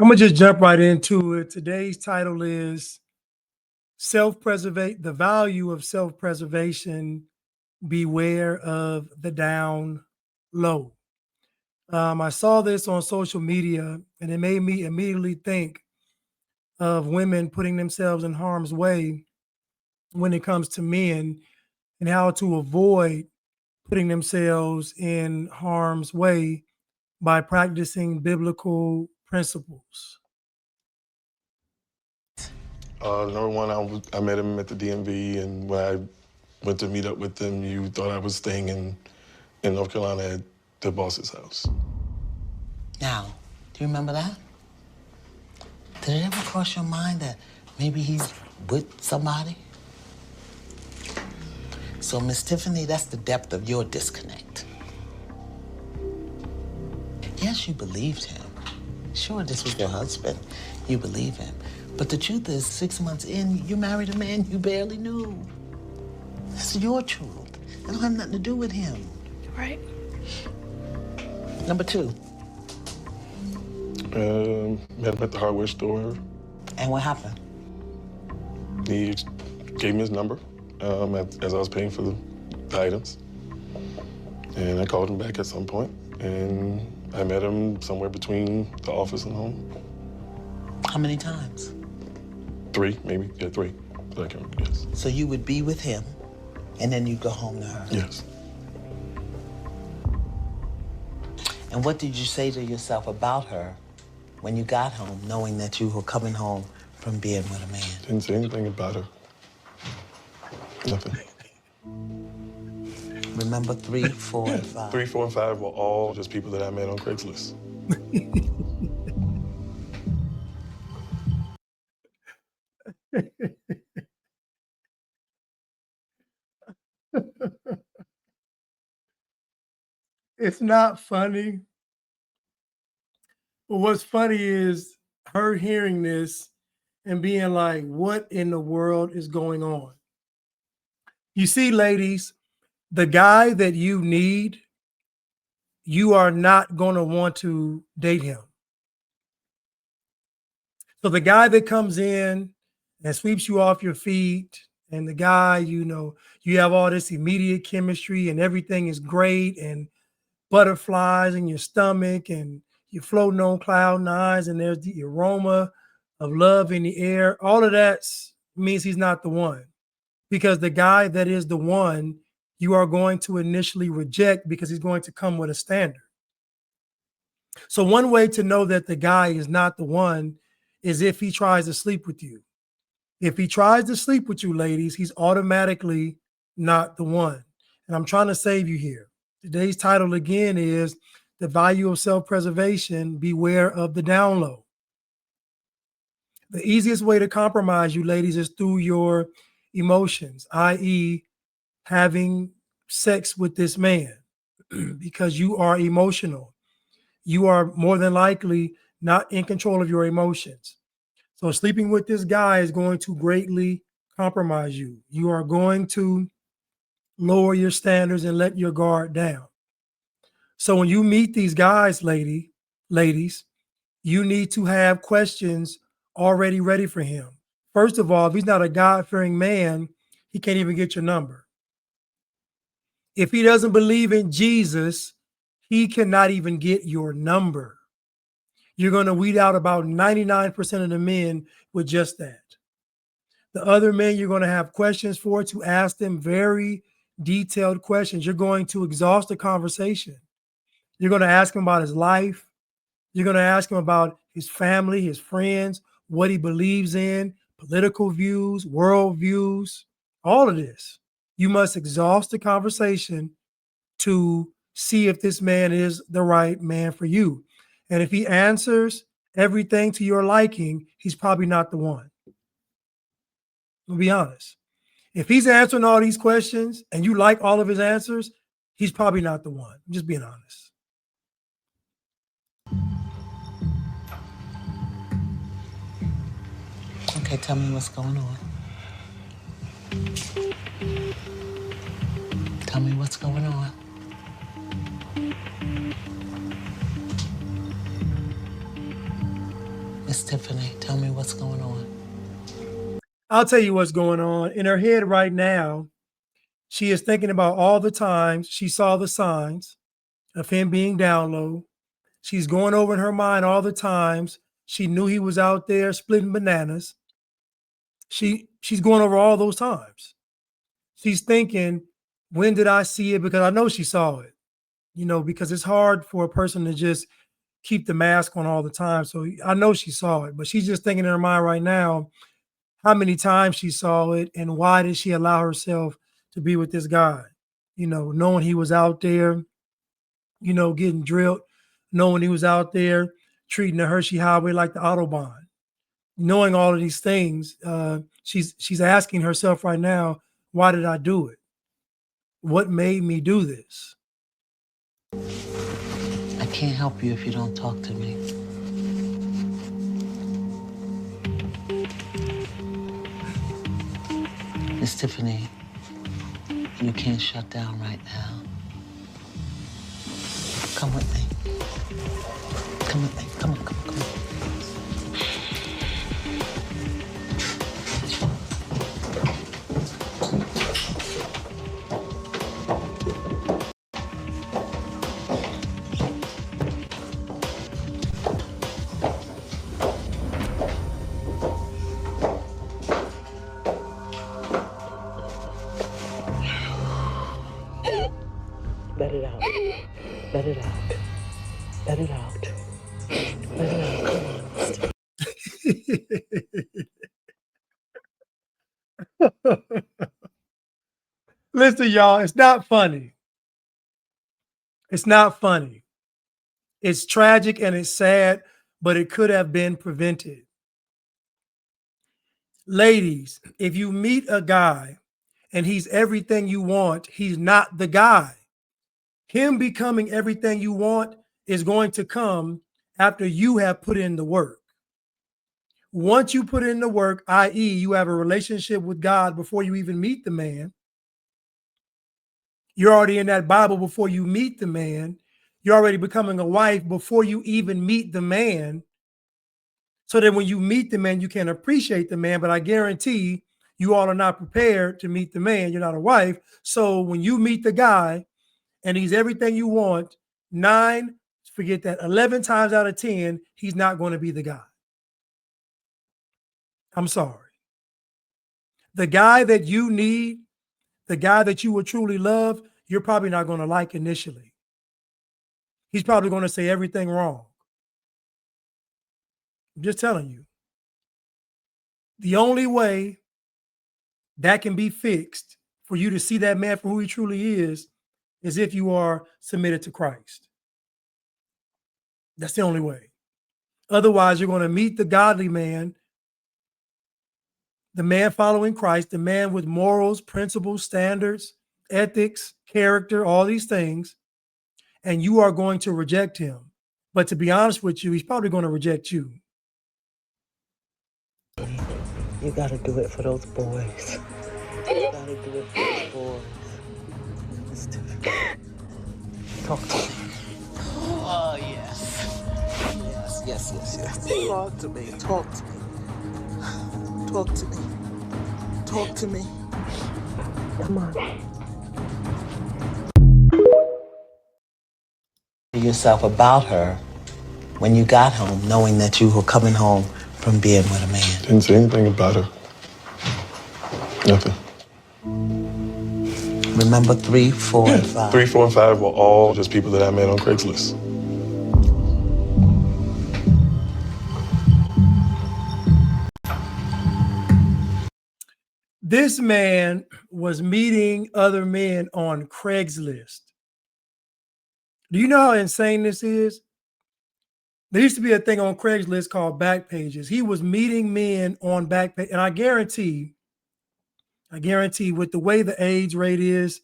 I'm gonna just jump right into it. Today's title is self-preservate the value of self-preservation. Beware of the down low. I saw this on social media and it made me immediately think of women putting themselves in harm's way when it comes to men and how to avoid putting themselves in harm's way by practicing biblical principles. Number one, I met him at the DMV, and when I went to meet up with him, you thought I was staying in North Carolina at the boss's house. Now, do you remember that? Did it ever cross your mind that maybe he's with somebody? So, Miss Tiffany, that's the depth of your disconnect. Yes, you believed him. Sure, this was your husband. You believe him. But the truth is, 6 months in, you married a man you barely knew. That's your truth. It don't have nothing to do with him. Right. Number two. Met him at the hardware store. And what happened? He gave me his number as I was paying for the items. And I called him back at some point, and I met him somewhere between the office and home. How many times? 3, maybe. Yeah, 3. But I can't remember, yes. So you would be with him, and then you'd go home to her? Yes. And what did you say to yourself about her when you got home, knowing that you were coming home from being with a man? Didn't say anything about her. Nothing. Remember 3, 4, and 5? 3, 4, and 5 were all just people that I met on Craigslist. It's not funny. But what's funny is her hearing this and being like, what in the world is going on? You see, ladies, the guy that you need, you are not going to want to date him. So the guy that comes in and sweeps you off your feet, and the guy, you have all this immediate chemistry and everything is great and butterflies in your stomach and you're floating on cloud nines and there's the aroma of love in the air. All of that means he's not the one, because the guy that is the one you are going to initially reject because he's going to come with a standard. So one way to know that the guy is not the one is if he tries to sleep with you. If he tries to sleep with you, ladies, he's automatically not the one. And I'm trying to save you here. Today's title again is The Value of Self-Preservation. Beware of the down low. The easiest way to compromise you, ladies, is through your emotions, i.e., having sex with this man because you are emotional. You are more than likely not in control of your emotions. So sleeping with this guy is going to greatly compromise you. You are going to lower your standards and let your guard down. So when you meet these guys, ladies, you need to have questions already ready for him. First of all, if he's not a God-fearing man, he can't even get your number. If he doesn't believe in Jesus, he cannot even get your number. You're going to weed out about 99% of the men with just that. The other men you're going to have questions for, to ask them very detailed questions. You're going to exhaust the conversation. You're going to ask him about his life. You're going to ask him about his family, his friends, what he believes in, political views, world views, all of this. You must exhaust the conversation to see if this man is the right man for you. And if he answers everything to your liking, he's probably not the one. I'll be honest. If he's answering all these questions and you like all of his answers, he's probably not the one. I'm just being honest. Okay, tell me what's going on. Tell me what's going on. Miss Tiffany, tell me what's going on. I'll tell you what's going on. In her head right now, she is thinking about all the times she saw the signs of him being down low. She's going over in her mind all the times she knew he was out there splitting bananas. She's going over all those times. She's thinking, when did I see it? Because I know she saw it, because it's hard for a person to just keep the mask on all the time. So I know she saw it, but she's just thinking in her mind right now, how many times she saw it and why did she allow herself to be with this guy, knowing he was out there, getting drilled, knowing he was out there treating the Hershey Highway like the Autobahn, knowing all of these things. She's asking herself right now, why did I do it? What made me do this? I can't help you if you don't talk to me. Miss Tiffany, you can't shut down right now. Come with me. Come with me. Come on, come on, come on. Let it out. Let it out. Let it out. Let it out. Listen, y'all, it's not funny. It's not funny. It's tragic and it's sad, but it could have been prevented. Ladies, if you meet a guy and he's everything you want, he's not the guy. Him becoming everything you want is going to come after you have put in the work. Once you put in the work, i.e., you have a relationship with God before you even meet the man, you're already in that Bible before you meet the man, you're already becoming a wife before you even meet the man, so that when you meet the man, you can appreciate the man. But I guarantee you all are not prepared to meet the man. You're not a wife. So when you meet the guy, and he's everything you want, 11 times out of 10, he's not going to be the guy. I'm sorry. The guy that you need, the guy that you would truly love, you're probably not going to like initially. He's probably going to say everything wrong. I'm just telling you. The only way that can be fixed for you to see that man for who he truly is if you are submitted to Christ. That's the only way. Otherwise, you're going to meet the godly man, the man following Christ, the man with morals, principles, standards, ethics, character, all these things, and you are going to reject him. But to be honest with you, he's probably going to reject you. You got to do it for those boys. You got to do it for those boys. Miss Tiffany, talk to me. Oh, yes. Yes. Talk to me. Talk to me. Talk to me. Talk to me. Come on. Yourself about her when you got home, knowing that you were coming home from being with a man. Didn't say anything about her. Nothing. Remember 3, 4, and 5? 3, 4, and 5 were all just people that I met on Craigslist. This man was meeting other men on Craigslist. Do you know how insane this is? There used to be a thing on Craigslist called back pages. He was meeting men on back page, and I guarantee with the way the AIDS rate is,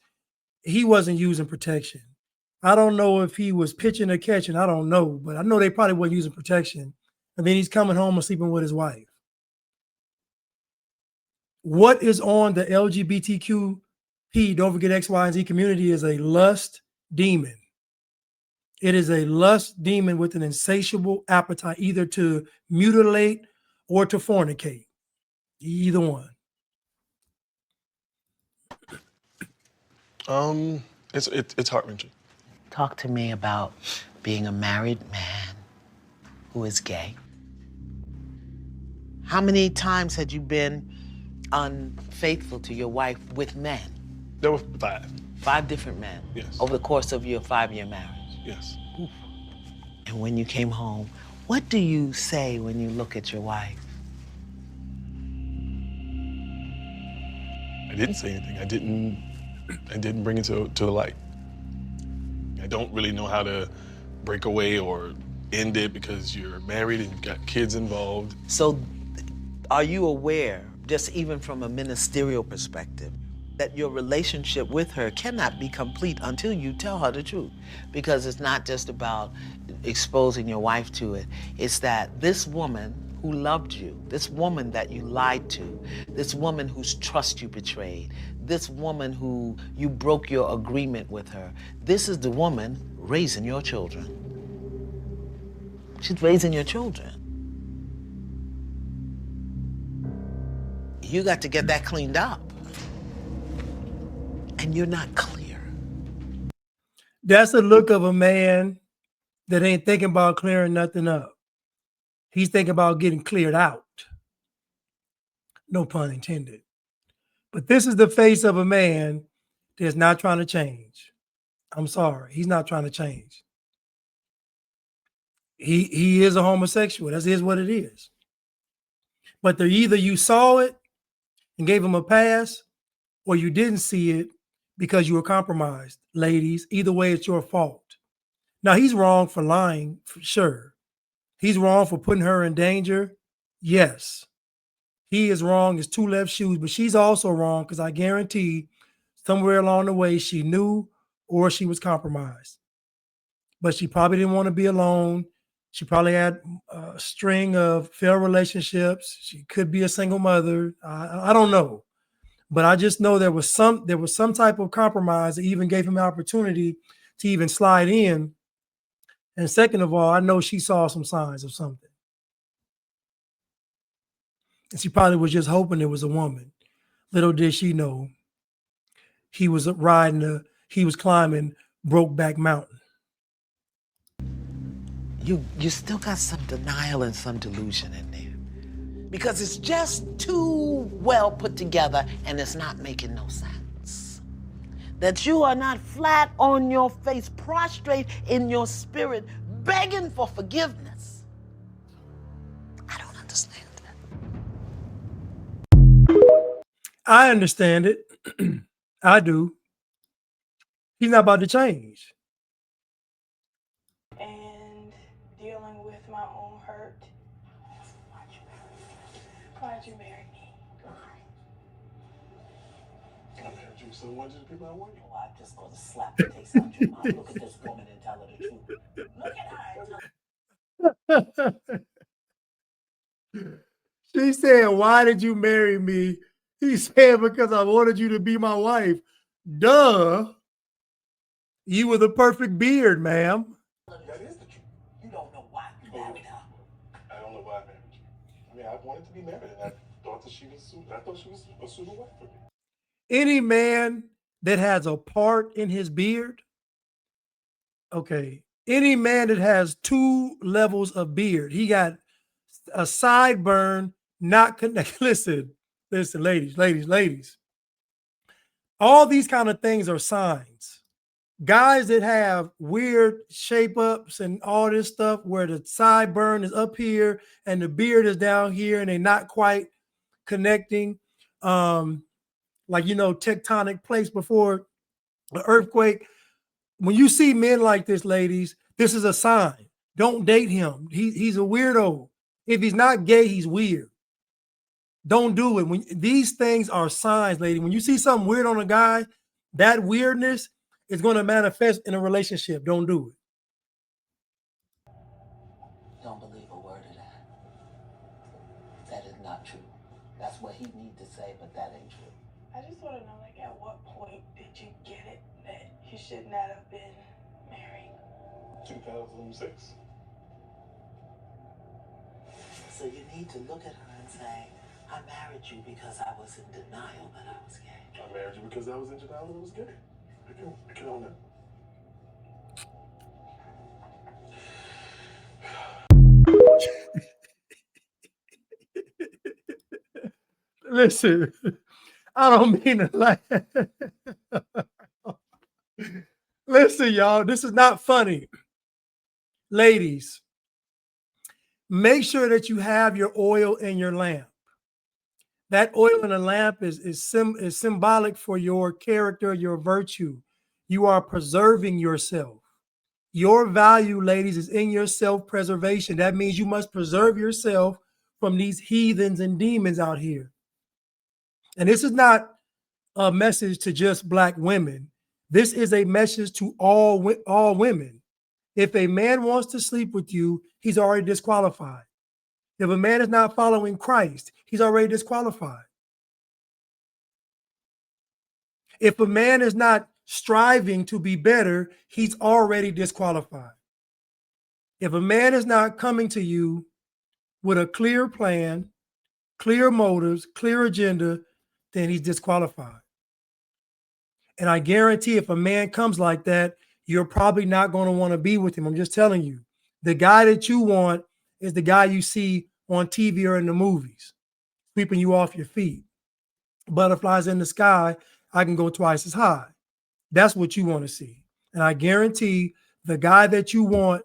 he wasn't using protection. I don't know if he was pitching or catching. I don't know, but I know they probably weren't using protection. And then he's coming home and sleeping with his wife. What is on the LGBTQP, don't forget X, Y, and Z community is a lust demon. It is a lust demon with an insatiable appetite, either to mutilate or to fornicate. Either one. It's heart-wrenching. Talk to me about being a married man who is gay. How many times had you been unfaithful to your wife with men? There were 5. 5 different men? Yes. Over the course of your 5-year marriage? Yes. Oof. And when you came home, what do you say when you look at your wife? I didn't say anything. I didn't bring it to the light. I don't really know how to break away or end it because you're married and you've got kids involved. So are you aware, just even from a ministerial perspective, that your relationship with her cannot be complete until you tell her the truth? Because it's not just about exposing your wife to it. It's that this woman who loved you, this woman that you lied to, this woman whose trust you betrayed, this woman who you broke your agreement with her, this is the woman raising your children. She's raising your children. You got to get that cleaned up. And you're not clear. That's the look of a man that ain't thinking about clearing nothing up. He's thinking about getting cleared out. No pun intended. But this is the face of a man that's not trying to change. I'm sorry. He's not trying to change. He is a homosexual. That is what it is. But either you saw it and gave him a pass, or you didn't see it because you were compromised. Ladies, either way, it's your fault. Now, he's wrong for lying, for sure. He's wrong for putting her in danger. Yes. He is wrong. It's 2 left shoes, but she's also wrong because I guarantee somewhere along the way she knew or she was compromised. But she probably didn't want to be alone. She probably had a string of failed relationships. She could be a single mother. I don't know. But I just know there was some type of compromise that even gave him an opportunity to even slide in. And second of all, I know she saw some signs of something. And she probably was just hoping it was a woman. Little did she know he was climbing Brokeback Mountain. You still got some denial and some delusion in there. Because it's just too well put together and it's not making no sense. That you are not flat on your face, prostrate in your spirit, begging for forgiveness. I don't understand that. I understand it. I do. He's not about to change. And dealing with my own hurt. Why'd you marry me? I married you, so why did you be my wife? Oh, I'm just going to slap the taste out your mouth. Look at this woman and tell her the truth. Look at her. She said, "Why did you marry me?" He said, "Because I wanted you to be my wife." Duh. You were the perfect beard, ma'am. That is the truth. You don't know why you married her. I don't know why I married you. I mean, I wanted to be married, and I thought she was a suitable wife for me. Any man that has a part in his beard, okay, any man that has 2 levels of beard, he got a sideburn, not connected. Listen, ladies. All these kind of things are signs. Guys that have weird shape ups and all this stuff where the sideburn is up here and the beard is down here and they're not quite connecting. Like, tectonic plates before an earthquake. When you see men like this, ladies, this is a sign. Don't date him. He's a weirdo. If he's not gay, he's weird. Don't do it. When these things are signs, lady. When you see something weird on a guy, that weirdness is going to manifest in a relationship. Don't do it. Don't believe a word of that. That is not true. That's what he need to say, but that ain't true. I just want to know, at what point did you get it that you should not have been married? 2006. So you need to look at her and say, I married you because I was in denial that I was gay. I married you because I was in denial that I was gay. I can own that. Listen, I don't mean to laugh. Listen, y'all, this is not funny. Ladies, make sure that you have your oil in your lamp. That oil in the lamp is symbolic for your character, your virtue. You are preserving yourself. Your value, ladies, is in your self-preservation. That means you must preserve yourself from these heathens and demons out here. And this is not a message to just Black women. This is a message to all women. If a man wants to sleep with you, he's already disqualified. If a man is not following Christ, he's already disqualified. If a man is not striving to be better, he's already disqualified. If a man is not coming to you with a clear plan, clear motives, clear agenda, then he's disqualified. And I guarantee if a man comes like that, you're probably not going to want to be with him. I'm just telling you. The guy that you want is the guy you see on TV or in the movies, sweeping you off your feet. Butterflies in the sky, I can go twice as high. That's what you want to see. And I guarantee the guy that you want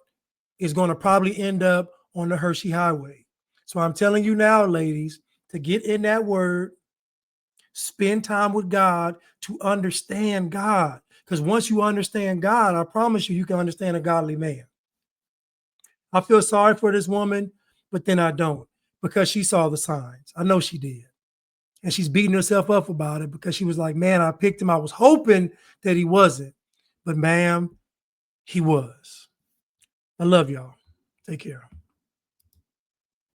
is going to probably end up on the Hershey Highway. So I'm telling you now, ladies, to get in that word, spend time with God to understand God. Because once you understand God, I promise you, you can understand a godly man. I feel sorry for this woman, but then I don't, because she saw the signs. I know she did. And she's beating herself up about it because she was like, man, I picked him. I was hoping that he wasn't. But ma'am, he was. I love y'all. Take care.